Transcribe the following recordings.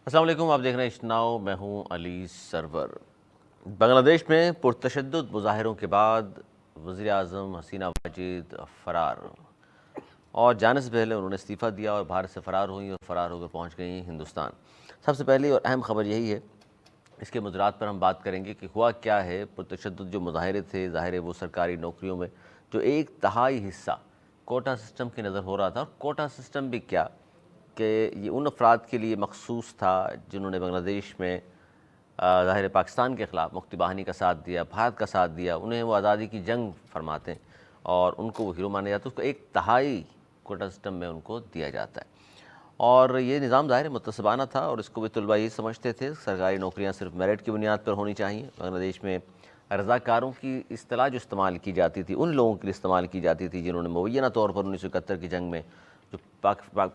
السلام علیکم، آپ دیکھ رہے ہیں اشناؤ، میں ہوں علی سرور۔ بنگلہ دیش میں پرتشدد مظاہروں کے بعد وزیر اعظم حسینہ واجد فرار، اور جانے سے پہلے انہوں نے استعفیٰ دیا اور بھارت سے فرار ہوئیں اور فرار ہو کر پہنچ گئیں ہندوستان۔ سب سے پہلی اور اہم خبر یہی ہے، اس کے مضرات پر ہم بات کریں گے کہ ہوا کیا ہے۔ پرتشدد جو مظاہرے تھے، ظاہر ہے وہ سرکاری نوکریوں میں جو ایک تہائی حصہ کوٹا سسٹم کی نظر ہو رہا تھا، اور کوٹا سسٹم بھی کیا کہ یہ ان افراد کے لیے مخصوص تھا جنہوں نے بنگلہ دیش میں ظاہر پاکستان کے خلاف مکتی باہنی کا ساتھ دیا، بھارت کا ساتھ دیا، انہیں وہ آزادی کی جنگ فرماتے ہیں اور ان کو وہ ہیرو مانا جاتا ہے۔ اس کو ایک تہائی کوٹا سسٹم میں ان کو دیا جاتا ہے، اور یہ نظام ظاہر متصبانہ تھا، اور اس کو بھی طلباء یہی سمجھتے تھے سرکاری نوکریاں صرف میرٹ کی بنیاد پر ہونی چاہیے۔ بنگلہ دیش میں رضاکاروں کی اصطلاح جو استعمال کی جاتی تھی ان لوگوں کے لیے استعمال کی جاتی تھی جنہوں نے مبینہ طور پر 1971 کی جنگ میں جو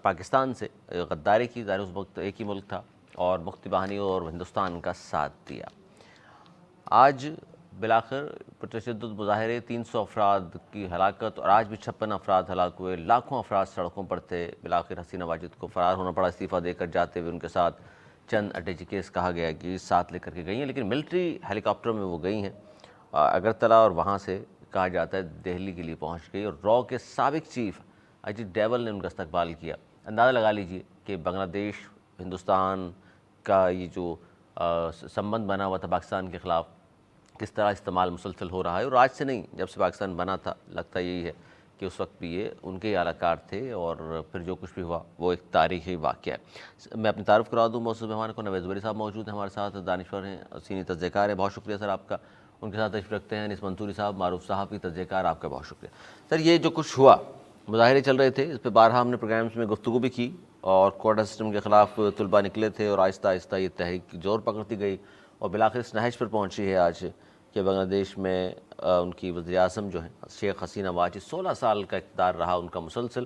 پاکستان سے غداری کی، ظاہر اس وقت ایک ہی ملک تھا، اور مکتی باہنی اور ہندوستان کا ساتھ دیا۔ آج بالآخر پرتشدد مظاہرے، 300 افراد کی ہلاکت، اور آج بھی 56 افراد ہلاک ہوئے، لاکھوں افراد سڑکوں پر تھے۔ بالآخر حسینہ واجد کو فرار ہونا پڑا استعفیٰ دے کر، جاتے ہوئے ان کے ساتھ چند اٹیچی کیس کہا گیا کہ ساتھ لے کر کے گئی ہیں، لیکن ملٹری ہیلی کاپٹر میں وہ گئی ہیں اگرتلہ، اور وہاں سے کہا جاتا ہے دہلی کے لیے پہنچ گئی، اور رو کے سابق چیف اجیت ڈیول نے ان کا استقبال کیا۔ اندازہ لگا لیجئے کہ بنگلہ دیش ہندوستان کا یہ جو سمبند بنا ہوا تھا پاکستان کے خلاف، کس طرح استعمال مسلسل ہو رہا ہے، اور آج سے نہیں، جب سے پاکستان بنا تھا لگتا یہی ہے کہ اس وقت بھی یہ ان کے اعلی کار تھے، اور پھر جو کچھ بھی ہوا وہ ایک تاریخی واقعہ ہے۔ میں اپنی تعارف کرا دوں موصوف مہمان کو۔ نویز زبیری صاحب موجود ہیں ہمارے ساتھ، دانشور ہیں، سینئر تجزیہ کار ہیں، بہت شکریہ سر آپ کا۔ ان کے ساتھ تشریف رکھتے ہیں انیس منصوری صاحب، معروف صحافی، تجزیہ کار، آپ کا بہت شکریہ سر۔ یہ جو کچھ ہوا، مظاہرے چل رہے تھے، اس پہ بارہا ہم نے پروگرامز میں گفتگو بھی کی، اور کوٹا سسٹم کے خلاف طلباء نکلے تھے، اور آہستہ آہستہ یہ تحریک زور پکڑتی گئی، اور بالآخر اس نہج پر پہنچی ہے آج کہ بنگلہ دیش میں ان کی وزیر اعظم جو ہیں شیخ حسینہ واجد، 16 سال کا اقتدار رہا ان کا مسلسل،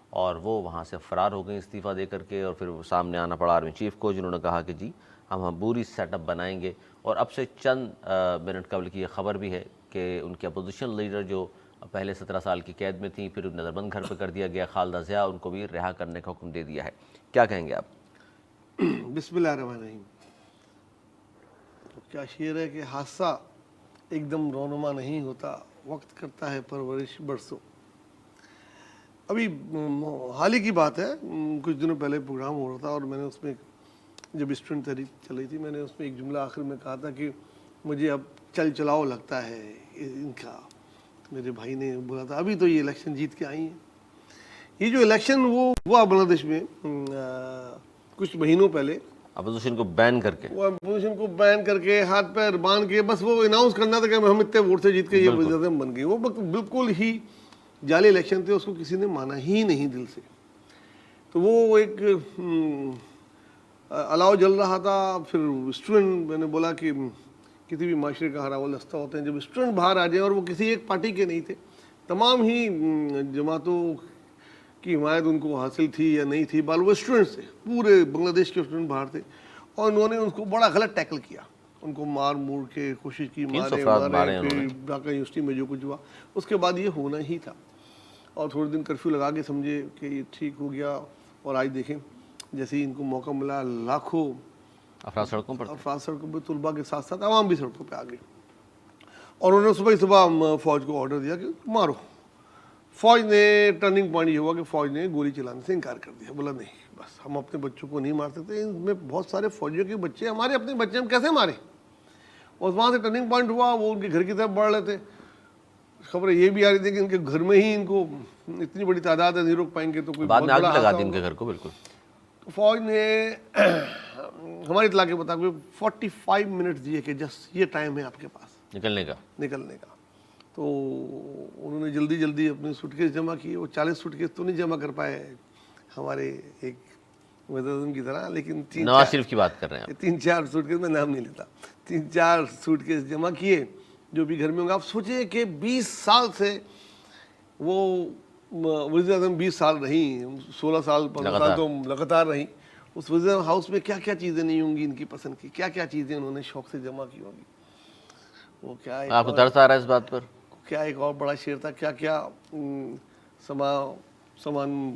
اور وہ وہاں سے فرار ہو گئیں استعفیٰ دے کر کے، اور پھر وہ سامنے آنا پڑا آرمی چیف کو، جنہوں نے کہا کہ جی ہم پوری سیٹ اپ بنائیں گے۔ اور اب سے چند منٹ قبل کی یہ خبر بھی ہے کہ ان کے اپوزیشن لیڈر جو پہلے 17 سال کی قید میں تھیں، پھر نظر بند گھر پہ کر دیا گیا، خالدہ ضیاء، ان کو بھی رہا کرنے کا حکم دے دیا ہے۔ کیا کہیں گے آپ؟ بسم اللہ الرحمن الرحیم۔ کیا شعر ہے کہ حادثہ ایک دم رونما نہیں ہوتا، وقت کرتا ہے پرورش برسوں۔ ابھی حال ہی کی بات ہے، کچھ دنوں پہلے پروگرام ہو رہا تھا، اور میں نے اس میں جب اسٹوڈنٹ تحریک چل رہی تھی، میں نے اس میں ایک جملہ آخر میں کہا تھا کہ مجھے اب چل چلاؤ لگتا ہے ان کا۔ میرے بھائی نے بولا تھا ابھی تو یہ الیکشن جیت کے آئی ہیں۔ یہ جو الیکشن وہ ہوا بنگلہ دیش میں کچھ مہینوں پہلے، اپوزیشن کو بین کر کے، وہ اپوزیشن کو بین کر کے، ہاتھ پیر باندھ کے، بس وہ اناؤنس کرنا تھا کہ ہم اتنے ووٹ سے جیت کے یہ وزیر اعظم بن گئی۔ وہ بالکل ہی جعلی الیکشن تھے، اس کو کسی نے مانا ہی نہیں دل سے۔ تو وہ ایک الاؤ جل رہا تھا۔ پھر اسٹوڈنٹ، میں نے بولا کہ کسی بھی معاشرے کا ہر اول رستہ ہوتے ہیں، جب اسٹوڈنٹ باہر آ جائیں، اور وہ کسی ایک پارٹی کے نہیں تھے، تمام ہی جماعتوں کی حمایت ان کو حاصل تھی یا نہیں تھی، بال وہ اسٹوڈنٹس تھے، پورے بنگلہ دیش کے اسٹوڈنٹ باہر تھے، اور انہوں نے ان کو بڑا غلط ٹیکل کیا، ان کو مار مور کے کوشش کی، مارے پھر ڈھاکہ یونیورسٹی میں جو کچھ ہوا، اس کے بعد یہ ہونا ہی تھا، اور تھوڑے دن کرفیو لگا کے سمجھے کہ یہ ٹھیک ہو گیا، اور آج دیکھیں جیسے ہی ان کو موقع ملا، لاکھوں افراد سڑکوں پہ، طلباء کے ساتھ ساتھ عوام بھی سڑکوں پہ آ گئی، اور انہوں نے صبح فوج کو آرڈر دیا کہ مارو۔ فوج نے ٹرننگ پوائنٹ یہ ہوا کہ فوج نے گولی چلانے سے انکار کر دیا، بولا نہیں، بس ہم اپنے بچوں کو نہیں مار سکتے، ان میں بہت سارے فوجیوں کے بچے، ہمارے اپنے بچے ہم کیسے ماریں۔ اور وہاں سے ٹرننگ پوائنٹ ہوا، وہ ان کے گھر کی طرف بڑھ رہے تھے، خبریں یہ بھی آ رہی تھی کہ ان کے گھر میں ہی ان کو اتنی بڑی تعداد ہے، نہیں روک پائیں گے تو کوئی بعد بہت میں آگ بڑا لگا حادثہ دی ان کے ہوگا۔ گھر کو، بالکل۔ تو فوج نے ہماری اطلاع کے مطابق 45 منٹ دیے کہ جسٹ یہ ٹائم ہے آپ کے پاس نکلنے کا۔ تو انہوں نے جلدی جلدی اپنے سوٹ کیس جمع کیے۔ وہ 40 سوٹ کیس تو نہیں جمع کر پائے ہمارے ایک وزیر اعظم کی طرح، لیکن نواز شریف کی بات کر رہے ہیں 3-4 سوٹ کیس، میں نام نہیں لیتا، 3-4 سوٹ کیس جمع کیے جو بھی گھر میں ہوں گے۔ آپ سوچیں کہ 20 سال سے وہ وزیر اعظم 20 سال رہی، 16 سال 15 سال تو لگاتار رہی، اس وزیر اعظم ہاؤس میں کیا کیا چیزیں نہیں ہوں گی ان کی پسند کی، کیا کیا چیزیں انہوں نے شوق سے جمع کی ہوں گی۔ وہ کیا آپ کو ترس آ رہا ہے اس بات پر؟ کیا ایک اور بڑا شعر تھا، کیا کیا سامان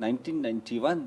1991,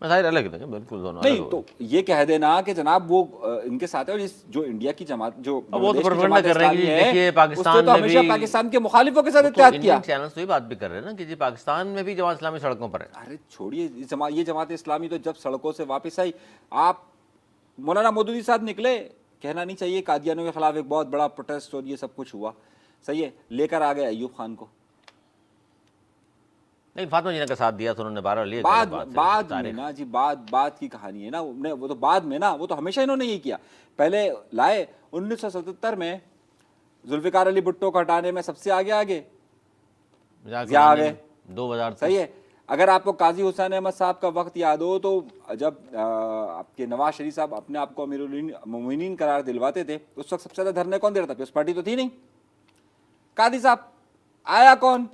ظاہر الگ ہے بالکل دونوں نہیں الگ تو یہ کہہ دینا کہ جناب وہ ان کے ساتھ ہے، اور جو انڈیا کی جماعت جو وہ تو بنگلہ دیش کی پروپیگنڈا جماعت کر رہے ہیں کہ اسلامی جی ہے، دیکھیے اس پاکستان نے تو میں ہمیشہ بھی پاکستان کے مخالفوں کے ساتھ تو اتحاد کیا. انڈین چینلز تو یہ بات بھی کر رہے ہیں نا کہ جی پاکستان میں بھی جماعت اسلامی سڑکوں پر ہے. ارے چھوڑیے یہ جماعت اسلامی تو جب سڑکوں سے واپس آئی، آپ مولانا مودودی صاحب نکلے، کہنا نہیں چاہیے قادیانیوں کے خلاف ایک بہت بڑا پروٹیسٹ اور یہ سب کچھ ہوا، صحیح ہے، لے کر آ گئے ایوب خان کو. نہیں فاطمہ جینا کا ساتھ دیا تو انہوں نے 12 لیے بعد میں نا جی بعد کی کہانی ہے نا، وہ تو بعد میں نا، وہ تو ہمیشہ انہوں نے یہی کیا. پہلے لائے 1977 میں ذوالفقار علی بھٹو کو ہٹانے میں سب سے آگے ضیاء آ گئے. 2000 صحیح ہے. اگر آپ کو قاضی حسین احمد صاحب کا وقت یاد ہو تو جب آپ کے نواز شریف صاحب اپنے آپ کو امیر المومنین قرار دلواتے تھے، اس وقت سب سے زیادہ دھرنے کون دے رہا تھا؟ پیپلز پارٹی تو تھی نہیں. قاضی صاحب آیا کون؟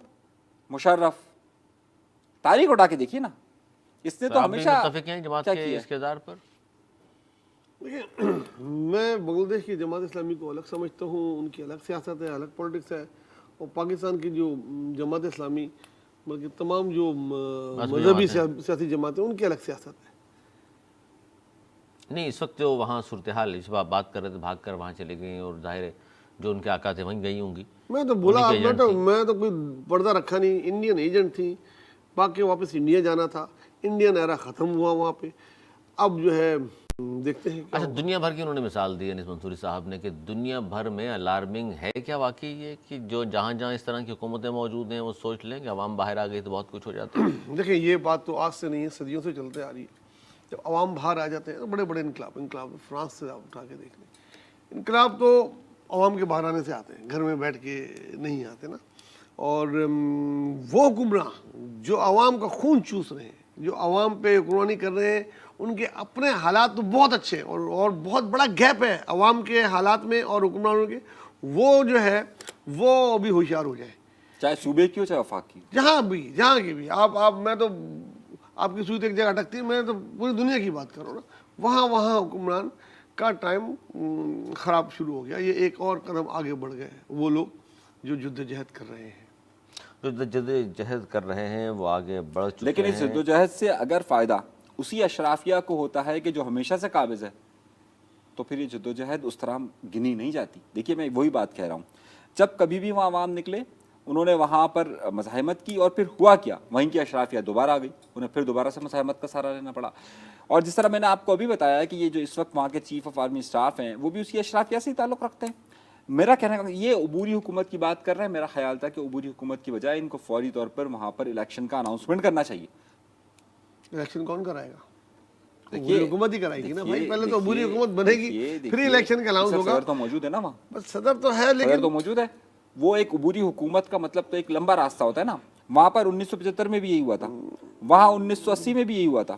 مشرف. تاریخ اٹھا کے دیکھیے نا، اس نے تو ہمیشہ متفق ہیں جماعت کے اس کردار پر. دیکھیں میں بنگلہ دیش کی جماعت اسلامی کو الگ سمجھتا ہوں، ان کی الگ سیاست ہے، الگ پولیٹکس ہے، اور پاکستان کی جو جماعت اسلامی بلکہ تمام جو مذہبی سیاسی جماعتیں ان کی الگ سیاست ہے. نہیں اس وقت جو وہاں صورتحال اس بار بات کر رہے تھے بھاگ کر وہاں چلے گئی اور ظاہر ہے جو ان کے آقا تھے وہیں گئی ہوں گی. میں تو بولا میں تو کوئی پردہ رکھا نہیں، انڈین ایجنٹ تھی، باقی واپس انڈیا جانا تھا، انڈین ایرا ختم ہوا وہاں پہ. اب جو ہے دیکھتے ہیں. اچھا دنیا بھر کی انہوں نے مثال دی انیس منصوری صاحب نے کہ دنیا بھر میں الارمنگ ہے کیا واقعی یہ کہ جو جہاں جہاں اس طرح کی حکومتیں موجود ہیں وہ سوچ لیں کہ عوام باہر آ گئی تو بہت کچھ ہو جاتا ہے. دیکھیں یہ بات تو آج سے نہیں ہے، صدیوں سے چلتے آ رہی ہے. جب عوام باہر آ جاتے ہیں تو بڑے بڑے انقلاب فرانس سے آپ اٹھا کے دیکھ لیں، انقلاب تو عوام کے باہر آنے سے آتے ہیں، گھر میں بیٹھ کے نہیں آتے نا. اور وہ حکمراں جو عوام کا خون چوس رہے ہیں، جو عوام پہ حکمرانی کر رہے ہیں، ان کے اپنے حالات تو بہت اچھے ہیں اور بہت بڑا گیپ ہے عوام کے حالات میں اور حکمرانوں کے. وہ جو ہے وہ ابھی ہوشیار ہو جائے، چاہے صوبے کی ہو چاہے وفاق کی. جہاں کی بھی. آپ میں تو آپ کی سوئی ایک جگہ اٹکتی ہے، میں تو پوری دنیا کی بات کروں نا. وہاں حکمران کا ٹائم خراب شروع ہو گیا. یہ ایک اور قدم آگے بڑھ گئے وہ لوگ جو جدوجہد کر رہے ہیں. جو جدوجہد کر رہے ہیں وہ آگے بڑھ چکے ہیں. لیکن اس جدوجہد سے اگر فائدہ اسی اشرافیہ کو ہوتا ہے کہ جو ہمیشہ سے قابض ہے، تو پھر یہ جدوجہد اس طرح گنی نہیں جاتی. دیکھیے میں وہی بات کہہ رہا ہوں، جب کبھی بھی وہاں عوام نکلے انہوں نے وہاں پر مزاحمت کی اور پھر ہوا کیا، وہیں کی اشرافیہ دوبارہ آ گئی، انہیں پھر دوبارہ سے مزاحمت کا سہارا لینا پڑا. اور جس طرح میں نے آپ کو ابھی بتایا کہ یہ جو اس وقت وہاں کے چیف آف آرمی اسٹاف ہیں وہ بھی اسی اشرافیہ سے ہی تعلق رکھتے ہیں. میرا کہنا ہے یہ عبوری حکومت کی بات کر رہے ہیں، میرا خیال تھا کہ عبوری حکومت کی بجائے ان کو فوری طور پر وہاں پر الیکشن کا اناؤنسمنٹ کرنا چاہیے. الیکشن کون کرائے گا؟ عبوری حکومت ہی کرائے گی نا بھائی. پہلے تو عبوری حکومت بنے گی پھر الیکشن کا اناؤنس ہوگا. صدر تو موجود ہے نا وہاں، بس صدر تو ہے صدر لیکن تو موجود ہے. وہ ایک عبوری حکومت کا مطلب تو ایک لمبا راستہ ہوتا ہے نا. وہاں پر 1975 میں بھی یہی ہوا تھا، وہاں 1980 میں بھی یہی ہوا تھا،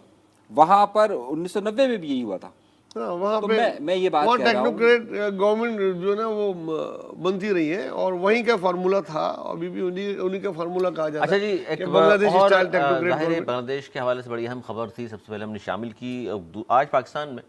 وہاں پر 1990 میں بھی یہی ہوا تھا. وہاں تو پہ میں یہ بات کہہ رہا ہوں ٹیکنوکریٹ گورنمنٹ جو ہے نا وہ بنتی رہی ہے اور وہیں کا فارمولا تھا، ابھی بھی انہیں کا فارمولا کہا جاتا اچھا جی ہے ایک کہ بنگلہ دیش اور اسٹائل ٹیکنوکریٹ ظاہر ہے گورنمنٹ. بنگلہ دیش کے حوالے سے بڑی اہم خبر تھی، سب سے پہلے ہم نے شامل کی. آج پاکستان میں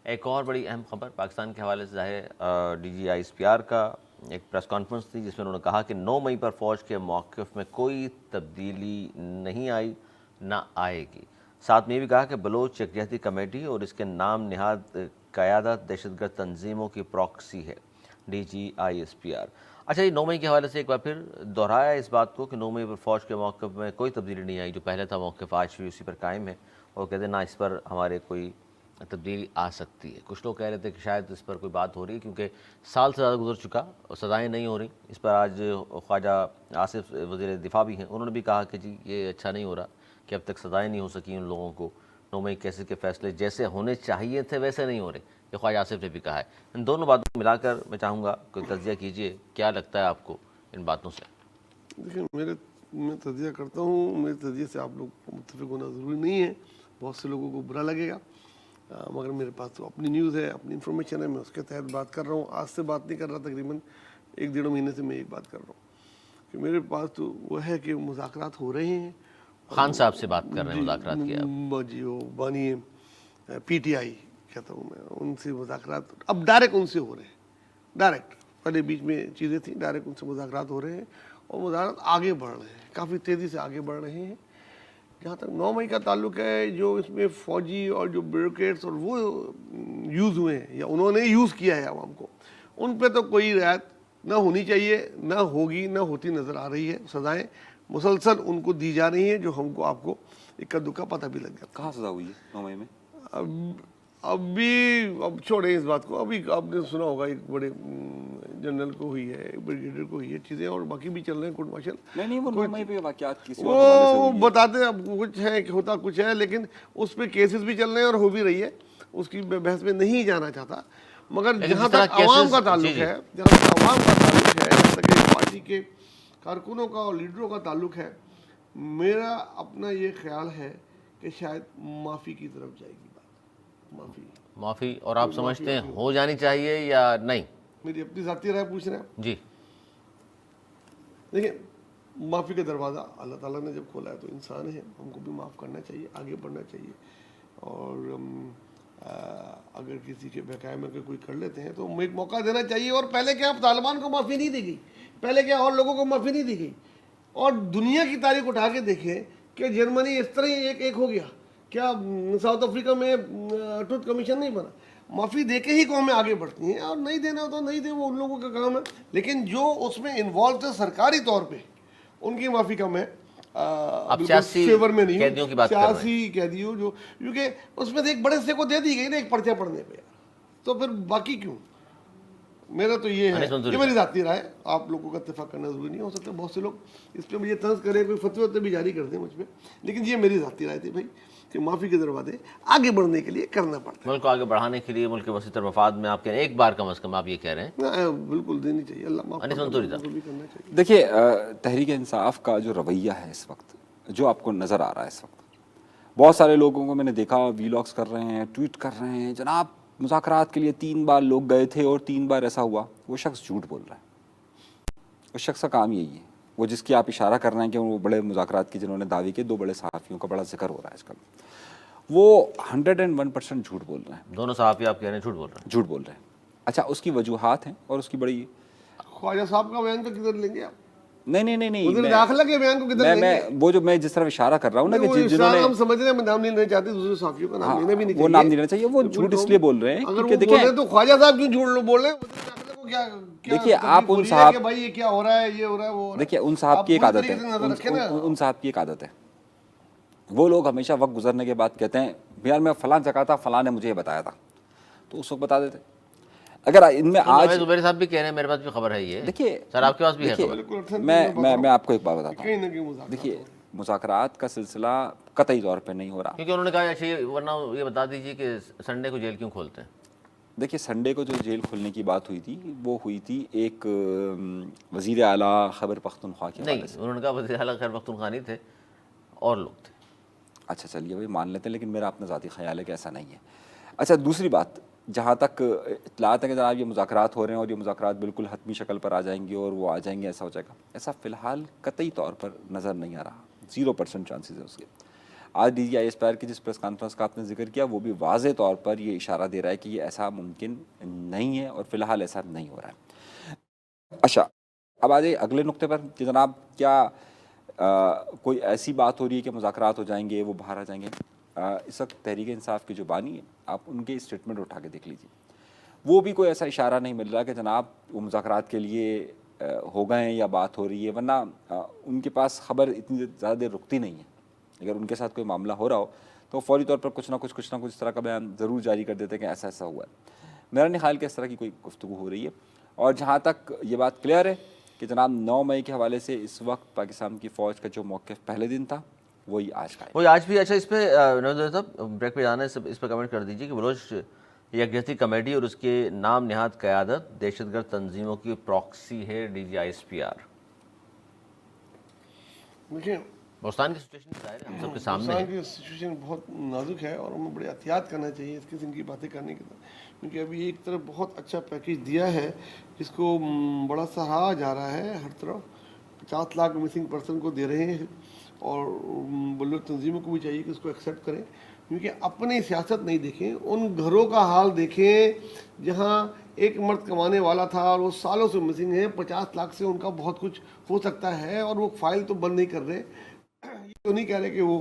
ایک اور بڑی اہم خبر پاکستان کے حوالے سے ظاہر D G I S P R کا ایک پریس کانفرنس تھی جس میں انہوں نے کہا کہ 9 مئی پر فوج کے موقف میں کوئی تبدیلی نہیں آئی نہ آئے گی. ساتھ میں یہ بھی کہا کہ بلوچ یکجہتی کمیٹی اور اس کے نام نہاد قیادت دہشت گرد تنظیموں کی پراکسی ہے. D G I S P R. اچھا یہ 9 مئی کے حوالے سے ایک بار پھر دہرایا اس بات کو کہ 9 مئی پر فوج کے موقف میں کوئی تبدیلی نہیں آئی، جو پہلے تھا موقف آج بھی اسی پر قائم ہے، اور کہتے ہیں نہ اس پر ہمارے کوئی تبدیلی آ سکتی ہے. کچھ لوگ کہہ رہے تھے کہ شاید اس پر کوئی بات ہو رہی ہے کیونکہ سال سے زیادہ گزر چکا اور سزائیں نہیں ہو رہی. اس پر آج خواجہ آصف وزیر دفاع بھی ہیں، انہوں نے بھی کہا کہ جی یہ اچھا نہیں ہو رہا کہ اب تک سزائیں نہیں ہو سکیں ان لوگوں کو. 9 مئی کیسے کے فیصلے جیسے ہونے چاہیے تھے ویسے نہیں ہو رہے، یہ خواجہ آصف نے بھی کہا ہے. ان دونوں باتوں کو ملا کر میں چاہوں گا کوئی تجزیہ کیجئے، کیا لگتا ہے آپ کو ان باتوں سے؟ دیکھیں میں تجزیہ کرتا ہوں، میرے تجزیے سے آپ لوگ متفق ہونا ضروری نہیں ہے، بہت سے لوگوں کو برا لگے گا، مگر میرے پاس تو اپنی نیوز ہے، اپنی انفارمیشن ہے، میں اس کے تحت بات کر رہا ہوں. آج سے بات نہیں کر رہا، تقریباً 1-1.5 مہینے سے میں ایک بات کر رہا ہوں کہ میرے پاس تو وہ ہے کہ مذاکرات ہو رہے ہیں. خان صاحب سے بات کر رہے ہیں مذاکرات کی آپ؟ جی وہ بانی پی ٹی آئی کہتا ہوں میں، ان سے مذاکرات اب ڈائریکٹ ان سے ہو رہے ہیں. ڈائریکٹ پہلے بیچ میں چیزیں تھیں، ڈائریکٹ ان سے مذاکرات ہو رہے ہیں اور مذاکرات آگے بڑھ رہے ہیں، کافی تیزی سے آگے بڑھ رہے ہیں. جہاں تک 9 مئی کا تعلق ہے، جو اس میں فوجی اور جو بیوروکریٹس اور وہ یوز ہوئے ہیں یا انہوں نے یوز کیا ہے عوام کو، ان پہ تو کوئی رعایت نہ ہونی چاہیے، نہ ہوگی، نہ ہوتی نظر آ رہی ہے. سزائیں مسلسل ان کو دی جا رہی ہیں، جو ہم کو آپ کو اکا دکا پتہ بھی لگ جاتا. کہاں سزا ہوئی ہے 9 مئی میں؟ اب چھوڑیں اس بات کو. ابھی آپ نے سنا ہوگا ایک بڑے جنرل کو ہوئی ہے، ایک بریگیڈیئر کو ہوئی ہے چیزیں، اور باقی بھی چل رہے ہیں کورٹ مارشل. نہیں وہ 9 مئی پہ واقعات کسی اور حوالے سے وہ ہوئی ہے. بتاتے اب کچھ ہے کہ ہوتا کچھ ہے، لیکن اس پہ کیسز بھی چل رہے ہیں اور ہو بھی رہی ہے. اس کی بحث میں نہیں جانا چاہتا، مگر لیکن جہاں جس طرح تک عوام کا cases- تعلق جی ہے، جہاں تک عوام کا تعلق ہے، جہاں تک ایک پارٹی کے کارکنوں کا اور لیڈروں کا تعلق ہے، میرا اپنا یہ خیال ہے کہ شاید معافی کی طرف جائے گی بات. معافی، اور آپ سمجھتے ہیں ہو جانی چاہیے یا نہیں؟ میری اپنی ذاتی رائے پوچھ رہے ہیں. جی دیکھیں، معافی کا دروازہ اللہ تعالیٰ نے جب کھولا ہے تو انسان ہے، ہم کو بھی معاف کرنا چاہیے، آگے بڑھنا چاہیے. اور اگر کسی کے بقایا میں کوئی کر لیتے ہیں تو ایک موقع دینا چاہیے. اور پہلے کیا طالبان کو معافی نہیں دی گئی، پہلے کیا اور لوگوں کو معافی نہیں دی گئی. اور دنیا کی تاریخ اٹھا کے دیکھیں کہ جرمنی اس طرح ہی ایک ہو گیا. کیا ساؤتھ افریقہ میں ٹروتھ کمیشن نہیں بنا؟ معافی دے کے ہی قومیں آگے بڑھتی ہیں، اور نہیں دینا تو نہیں دے، وہ ان لوگوں کا کام ہے. لیکن جو اس میں انوالو تھے سرکاری طور پہ، ان کی معافی کا میں بالکل سیاسی فیور میں نہیں قیدیوں کی بات کر رہے ہیں. سیاسی قیدیوں جو، کیونکہ اس میں ایک بڑے حصے کو دے دی گئی نا ایک پرچہ پڑھنے پہ، تو پھر باقی کیوں؟ میرا تو یہ ہے، یہ میری ذاتی رائے، آپ لوگوں کا اتفاق کرنا ضروری نہیں. ہو سکتا ہے بہت سے لوگ اس پہ مجھے طنز کریں، کوئی فتوی وتے بھی جاری کر دیں مجھ پہ، لیکن یہ میری ذاتی رائے تھی بھائی کہ معافی کے دروازے آگے بڑھنے کے لیے کرنا پڑتا ہے. ملک کو آگے بڑھانے کے لیے، ملک کے وسیع تر مفاد میں آپ کہہ رہے ہیں ایک بار کم از کم آپ یہ کہہ رہے ہیں. بالکل دینی چاہیے، اللہ معاف انیس کرنا منصوری صاحب. بھی کرنا چاہیے. دیکھیے تحریک انصاف کا جو رویہ ہے اس وقت، جو آپ کو نظر آ رہا ہے اس وقت، بہت سارے لوگوں کو میں نے دیکھا ویلاگس کر رہے ہیں، ٹویٹ کر رہے ہیں، جناب مذاکرات کے لیے 3 بار لوگ گئے تھے اور 3 بار ایسا ہوا. وہ شخص جھوٹ بول رہا ہے. اس شخص کا کام یہی ہے. وہ جس کی آپ اشارہ کر رہے ہیں کہ وہ بڑے مذاکرات کی جنہوں نے دعوی کیے، 2 بڑے صحافیوں کا بڑا ذکر ہو رہا ہے آج کل، وہ 101% جھوٹ بول رہے ہیں. دونوں صحافی آپ کہہ رہے ہیں جھوٹ بول رہے ہیں. جھوٹ بول رہے ہیں. اچھا، اس کی وجوہات ہیں اور اس کی بڑی، خواجہ صاحب کا بیان کو کدھر لیں گے آپ؟ نہیں وزیر داخلہ کے بیان کو کدھر لیں میں گے؟ وہ جو میں جس طرح اشارہ کر رہا ہوں نا کہ جنہوں نے، ہم سمجھ رہے ہیں، میں نام نہیں لینا چاہتے، دوسرے صحافیوں کا نام لینا بھی نہیں چاہیے. وہ نام نہیں لینا چاہیے. وہ جھوٹ اس لیے بول رہے ہیں اگر وہ کیونکہ بول رہے ہیں دیکھیں، تو خواجہ صاحب کیوں جھوٹ بول رہے ہیں؟ وزیر داخلہ کو کیا دیکھیے آپ ان کہ صاحب، بھائی یہ کیا ہو رہا ہے، یہ ہو رہا ہے، وہ ہو رہا ہے. دیکھیے ان صاحب کی ایک عادت ہے، ان صاحب کی ایک عادت ہے، وہ لوگ ہمیشہ وقت گزرنے کے بعد کہتے ہیں یار میں فلاں جگہ تھا، فلاں نے مجھے یہ بتایا تھا، تو اس وقت بتا دیتے. اگر ان میں آج زبیر صاحب بھی کہہ رہے ہیں، میرے پاس بھی خبر ہے، یہ دیکھیے سر آپ کے پاس بھی ہے خبر. میں آپ کو ایک بات بتاتا کہیں نہ ہوں. کہیں مذاکرات دیکھیے مذاکرات کا سلسلہ قطعی طور پہ نہیں ہو رہا. کیونکہ انہوں نے کہا اچھا ورنہ یہ بتا دیجیے کہ سنڈے کو جیل کیوں کھولتے ہیں. دیکھیے سنڈے کو جو جیل کھولنے کی بات ہوئی تھی، وہ ہوئی تھی ایک وزیر اعلیٰ خیبر پختونخوا کے حوالے سے. انہوں نے کہا وزیر اعلیٰ خیبر پختونخوا نہیں تھے، اور لوگ تھے. اچھا چلیے بھائی مان لیتے ہیں، لیکن میرا اپنا ذاتی خیال ہے کہ ایسا نہیں ہے. اچھا دوسری بات، جہاں تک اطلاعات ہیں کہ جناب یہ مذاکرات ہو رہے ہیں اور یہ مذاکرات بالکل حتمی شکل پر آ جائیں گے اور وہ آ جائیں گے، ایسا ہو جائے گا، ایسا فی الحال قطعی طور پر نظر نہیں آ رہا. 0% چانسز ہے اس کے. آج D G I S P R کی جس پریس کانفرنس کا آپ نے ذکر کیا، وہ بھی واضح طور پر یہ اشارہ دے رہا ہے کہ یہ ایسا ممکن نہیں ہے اور فی الحال ایسا نہیں ہو رہا ہے. اچھا اب آ جائیے اگلے نقطے پر کہ جناب کیا کوئی ایسی بات ہو رہی ہے کہ مذاکرات ہو جائیں گے، وہ باہر آ جائیں گے. اس وقت تحریک انصاف کے جو بانی ہیں، آپ ان کے اسٹیٹمنٹ اٹھا کے دیکھ لیجیے، وہ بھی کوئی ایسا اشارہ نہیں مل رہا کہ جناب وہ مذاکرات کے لیے ہو گئے ہیں یا بات ہو رہی ہے. ورنہ ان کے پاس خبر اتنی زیادہ دیر رکتی نہیں ہے. اگر ان کے ساتھ کوئی معاملہ ہو رہا ہو تو فوری طور پر کچھ نہ کچھ اس طرح کا بیان ضرور جاری کر دیتے کہ ایسا ایسا ہوا ہے. میرا نہیں خیال کہ اس طرح کی کوئی گفتگو ہو رہی ہے. اور جہاں تک یہ بات کلیئر ہے کہ جناب 9 مئی کے حوالے سے اس وقت پاکستان کی فوج کا جو موقف پہلے دن تھا وہی آج کا ہے. وہی آج بھی. اچھا اس پہ نوید صاحب بریک پہ جانا ہے، اس پہ کمنٹ کر دیجیے کہ بلوچ یکجہتی کمیٹی اور اس کے نام نہاد قیادت دہشت گرد تنظیموں کی پراکسی ہے D G I S P R. دیکھیں بلوچستان کی سچویشن ظاہر ہے ہم سب کے سامنے بلوچستان ہے. کی سچویشن بہت نازک ہے اور ہمیں بڑے احتیاط کرنا چاہیے اس قسم کی باتیں کرنے کے بعد، کیونکہ ابھی ایک طرف بہت اچھا پیکیج دیا ہے جس کو بڑا سراہا جا رہا ہے ہر طرف. 50 لاکھ مسنگ پرسن کو دے رہے ہیں اور بلوچ تنظیموں کو بھی چاہیے کہ اس کو ایکسیپٹ کریں، کیونکہ اپنی سیاست نہیں دیکھیں، ان گھروں کا حال دیکھیں جہاں ایک مرد کمانے والا تھا اور وہ سالوں سے مسنگ ہے. 50 لاکھ سے ان کا بہت کچھ ہو سکتا ہے اور وہ فائل تو بند نہیں کر رہے. یہ تو نہیں کہہ رہے کہ وہ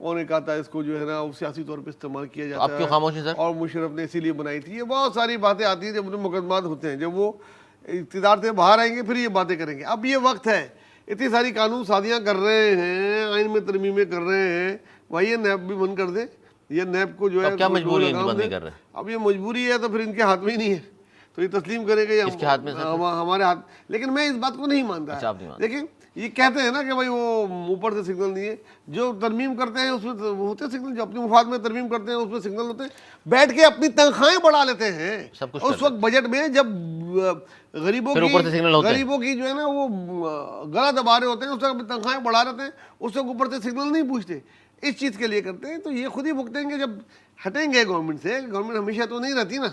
انہوں نے کہا تھا اس کو جو ہے نا وہ سیاسی طور پہ استعمال کیا جاتا آپ کیوں خاموش ہیں سر؟ اور مشرف نے اسی لیے بنائی تھی. یہ بہت ساری باتیں آتی ہیں جب انہیں مقدمات ہوتے ہیں, جب وہ اقتدار سے باہر آئیں گے پھر یہ باتیں کریں گے. اب یہ وقت ہے, اتنی ساری قانون سازیاں کر رہے ہیں, آئین میں ترمیمیں کر رہے ہیں, بھائی یہ نیب بھی بند کر دیں, یہ نیب کو جو ہے کیا مجبوری ہے ان کی لگام بند نہیں دیں. کر رہے؟ اب یہ مجبوری ہے تو پھر ان کے ہاتھ میں ہی نہیں ہے, تو یہ تسلیم کرے گا اس کے ہاتھ میں سر؟ ہمارے ہاتھ. لیکن میں اس بات کو نہیں مانتا. اچھا آپ نہیں مانتے؟ دیکھیں یہ کہتے ہیں نا کہ بھائی وہ اوپر سے سگنل نہیں ہے, جو ترمیم کرتے ہیں اس میں ہوتے ہیں سگنل, جو اپنے مفاد میں ترمیم کرتے ہیں اس میں سگنل ہوتے ہیں. بیٹھ کے اپنی تنخواہیں بڑھا لیتے ہیں سب کچھ اس وقت بجٹ میں, جب غریبوں پھر اوپر سے سگنل ہوتے ہیں. غریبوں کی جو ہے نا وہ گلا دبا رہے ہوتے ہیں, اس وقت اپنی تنخواہیں بڑھا لیتے ہیں, اس وقت اوپر سے سگنل نہیں پوچھتے. اس چیز کے لیے کرتے ہیں, تو یہ خود ہی بھگتیں گے جب ہٹیں گے گورنمنٹ سے. گورنمنٹ ہمیشہ تو نہیں رہتی نا,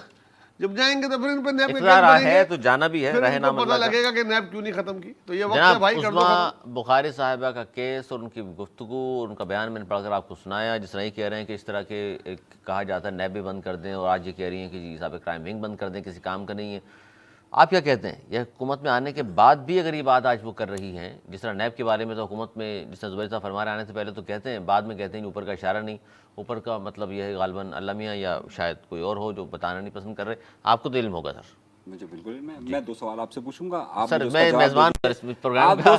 جب جائیں گے تو پھر ان پہ نیب کے اقتدار کیس بنیں ہے گے, تو جانا بھی ہے, پھر رہے ان نام کو پتہ اللہ کا. لگے گا کہ نیب کیوں نہیں ختم کی. تو یہ وقت ہے جناب بھائی, کر دو عظمیٰ ختم. بخاری صاحبہ کا کیس اور ان کی گفتگو اور ان کا بیان میں نے پڑھ کر آپ کو سنایا, جس طرح یہ کہہ رہے ہیں کہ اس طرح کے کہا جاتا ہے نیب بھی بند کر دیں, اور آج یہ کہہ رہی ہیں کہ جی صاحب کرائم ونگ بند کر دیں, کسی کام کا نہیں ہے. آپ کیا کہتے ہیں, یہ حکومت میں آنے کے بعد بھی اگر یہ بات آج وہ کر رہی ہیں, جس طرح نیب کے بارے میں تو حکومت میں جس طرح زبیر صاحب فرما رہے آنے سے پہلے تو کہتے ہیں, بعد میں کہتے ہیں اوپر کا اشارہ نہیں, اوپر کا مطلب یہ ہے غالباً اللہ میاں یا شاید کوئی اور ہو جو بتانا نہیں پسند کر رہے. آپ کو تو علم ہوگا سر. مجھے بالکل میں دو سوال آپ سے پوچھوں گا, آپ سر مجھے اس کا میں جواب میزبان دے اس دیجیے. پروگرام آپ کا دو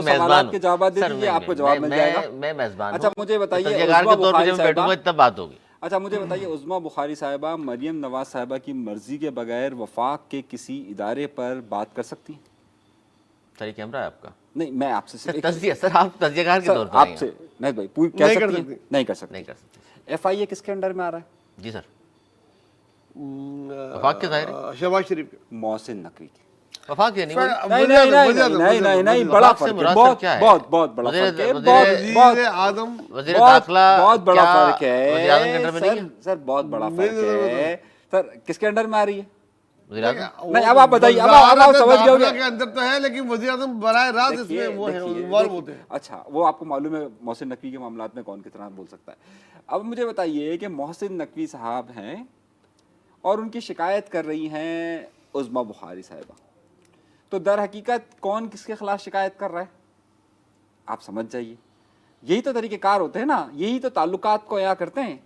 سوالات کے جوابات دے دیجیے, آپ کو جواب مل جائے گا. میں میزبان اچھا مجھے بتائیے تجزیہ کے طور پہ جب میں بیٹھوں گا تب بات ہوگی. اچھا مجھے بتائیے عظمیٰ بخاری صاحبہ مریم نواز صاحبہ کی مرضی کے بغیر وفاق کے کسی ادارے پر بات کر سکتی ہیں؟ سر یہ کیمرہ ہے آپ کا؟ نہیں, میں آپ سے صرف تجزیہ, سر آپ تجزیہ کار کے طور پر آپ سے نہیں بھائی پوری کہہ سکتی ہیں؟ نہیں کر سکتی. نہیں کر سکتے. ایف آئی اے کس کے انڈر میں آ رہا ہے؟ جی سر, وفاق کے ظاہر ہے, شہباز شریف کے. محسن نقوی کی. وفاق یہ نہیں, بڑا فرق ہے, بہت بڑا فرق ہے, وزیر اعظم وزیر داخلہ بہت بڑا فرق وزیر اعظم کے انڈر میں نہیں ہے ہے سر, بہت بڑا فرق ہے سر. کس کے انڈر میں آ رہی ہے وزیر اعظم؟ نہیں اب آپ بتائیے, اب آپ سمجھ گئے داخلہ کے اندر تو ہے, لیکن وزیر اعظم براہ راست اس میں وہ ہیں, انوالو ہوتے ہیں. اچھا وہ آپ کو معلوم ہے محسن نقوی کے معاملات میں کون کتنا بول سکتا ہے. اب مجھے بتائیے کہ محسن نقوی صاحب ہیں اور ان کی شکایت کر رہی ہیں عظمیٰ بخاری صاحبہ, تو در حقیقت کون کس کے خلاف شکایت کر رہا ہے آپ سمجھ جائیے. یہی تو طریقہ کار ہوتے ہیں نا, یہی تو تعلقات کو عیاں کرتے ہیں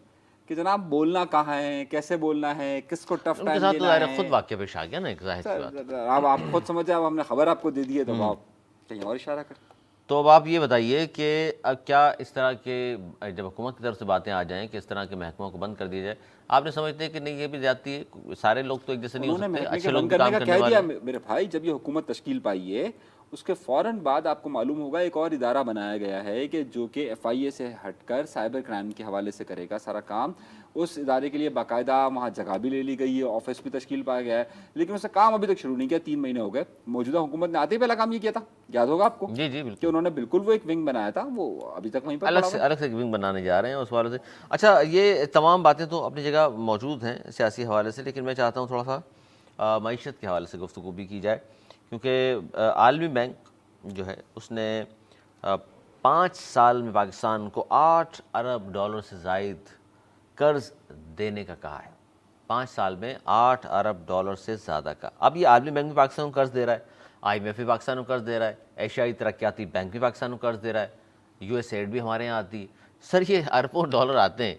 کہ جناب بولنا کہاں ہے, کیسے بولنا ہے, کس کو ٹف ٹائم دینا ہے. خود واقعہ پیش آ گیا نا ایک ظاہر سی بات. اب آپ خود سمجھ جائے, اب ہم نے خبر آپ کو دے دی ہے تو آپ کہیں اور اشارہ کریں. تو اب آپ یہ بتائیے کہ اب کیا اس طرح کے جب حکومت کی طرف سے باتیں آ جائیں کہ اس طرح کے محکموں کو بند کر دیا جائے, آپ نے سمجھتے ہیں کہ نہیں یہ بھی زیادتی ہے؟ سارے لوگ تو ایک جیسے نہیں ہو سکتے, اچھے لوگ بھی کام کرنے والے. میرے بھائی جب یہ حکومت تشکیل پائی ہے اس کے فوراً بعد آپ کو معلوم ہوگا ایک اور ادارہ بنایا گیا ہے کہ جو کہ ایف آئی اے سے ہٹ کر سائبر کرائم کے حوالے سے کرے گا سارا کام. اس ادارے کے لیے باقاعدہ وہاں جگہ بھی لے لی گئی ہے, آفس بھی تشکیل پایا گیا ہے, لیکن اس سے کام ابھی تک شروع نہیں کیا. 3 مہینے ہو گئے. موجودہ حکومت نے آتے ہی پہلا کام یہ کیا تھا, یاد ہوگا آپ کو, جی جی بالکل, کہ انہوں نے بالکل وہ ایک ونگ بنایا تھا, وہ ابھی تک وہیں پر الگ سے ایک ونگ بنانے جا رہے ہیں اس حوالے سے. اچھا یہ تمام باتیں تو اپنی جگہ موجود ہیں سیاسی حوالے سے, لیکن میں چاہتا ہوں تھوڑا سا معیشت کے حوالے سے گفتگو بھی کی جائے, کیونکہ عالمی بینک جو ہے اس نے 5 سال میں پاکستان کو $8 ارب سے زائد قرض دینے کا کہا ہے. 5 سال میں $8 ارب سے زیادہ کا. اب یہ عالمی بینک بھی پاکستان کو قرض دے رہا ہے, آئی ایم ایف بھی پاکستان کو قرض دے رہا ہے, ایشیائی ترقیاتی بینک بھی پاکستان کو قرض دے رہا ہے, یو ایس ایڈ بھی ہمارے یہاں آتی ہے. سر یہ اربوں ڈالر آتے ہیں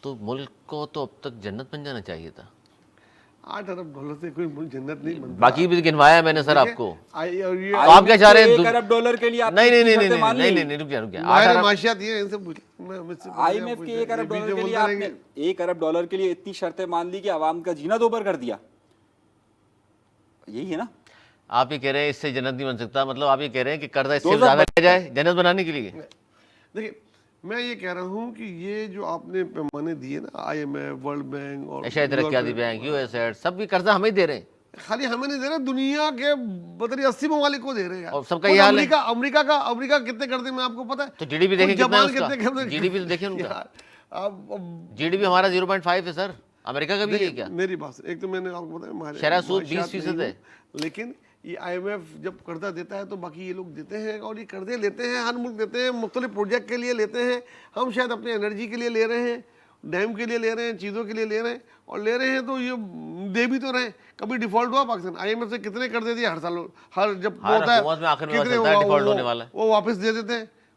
تو ملک کو تو اب تک جنت بن جانا چاہیے تھا. $8 ارب سے کوئی ملک جنت نہیں بنتا. باقی بھی گنوایا میں نے سر آپ کو. یہ آپ کیا چاہ رہے ہیں؟ $1 ارب کے لیے نہیں رک جائے. ہمارے معاشیات یہ ہیں, ان سے پوچھ. آئی ایم ایف کے $1 ارب کے لیے آپ نے $1 ارب کے لیے اتنی شرطیں مان لی کہ عوام کا جینا دوبر کر دیا. یہی ہے نا, آپ یہ کہہ رہے ہیں اس سے جنت نہیں بن سکتا, مطلب آپ یہ کہہ رہے ہیں کہ قرضہ اس سے زیادہ لے جائے جنت بنانے کے لیے. دیکھیں میں یہ کہہ رہا ہوں کہ یہ جو آپ نے پیمانے دیے نا, I M F, world bank اور ایشیائی ترقیاتی بینک, یو ایس ایڈ, سب بھی قرضہ ہمیں دے رہے ہیں. خالی ہمیں نہیں دے رہے, دنیا کے بدری 80 ممالک کو دے رہے ہیں. اور سب کا یہ حال ہے. امریکہ کتنے کرتے ہیں میں آپ کو پتا ہے. تو جی ڈی پی دیکھیں کتنا ہے اس کا, جاپان جی ڈی پی تو دیکھیں ان کا, اب جی ڈی پی ہمارا 0.5 ہے سر, امریکہ کا بھی ہے کیا؟ میری بات, ایک تو میں نے آپ کو بتایا شرح سود 20% ہے, لیکن یہ آئی ایم ایف جب قرضہ دیتا ہے تو باقی یہ لوگ دیتے ہیں, اور یہ قرضے لیتے ہیں, ہر ملک دیتے ہیں, مختلف پروجیکٹ کے لیے لیتے ہیں. ہم شاید اپنے انرجی کے لیے لے رہے ہیں, ڈیم کے لیے لے رہے ہیں, چیزوں کے لیے لے رہے ہیں, اور لے رہے ہیں تو یہ دے بھی تو رہے ہیں. کبھی ڈیفالٹ ہوا پاکستان؟ آئی ایم ایف سے کتنے قرضے دیے ہر سال, ہر جب ہوتا ہے حکومت میں آخر میں ڈیفالٹ ہونے والا ہے, وہ واپس دے دیتے ہیں.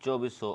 2400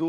2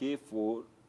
K4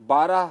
12